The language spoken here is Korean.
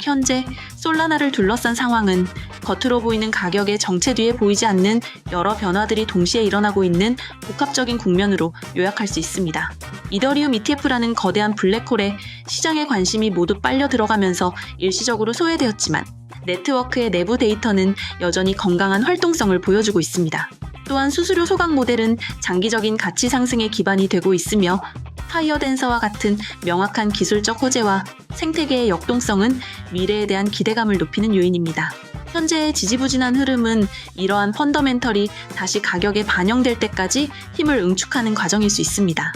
현재 솔라나를 둘러싼 상황은 겉으로 보이는 가격의 정체 뒤에 보이지 않는 여러 변화들이 동시에 일어나고 있는 복합적인 국면으로 요약할 수 있습니다. 이더리움 ETF라는 거대한 블랙홀에 시장의 관심이 모두 빨려 들어가면서 일시적으로 소외되었지만 네트워크의 내부 데이터는 여전히 건강한 활동성을 보여주고 있습니다. 또한 수수료 소각 모델은 장기적인 가치 상승의 기반이 되고 있으며 파이어댄서와 같은 명확한 기술적 호재와 생태계의 역동성은 미래에 대한 기대감을 높이는 요인입니다. 현재의 지지부진한 흐름은 이러한 펀더멘털이 다시 가격에 반영될 때까지 힘을 응축하는 과정일 수 있습니다.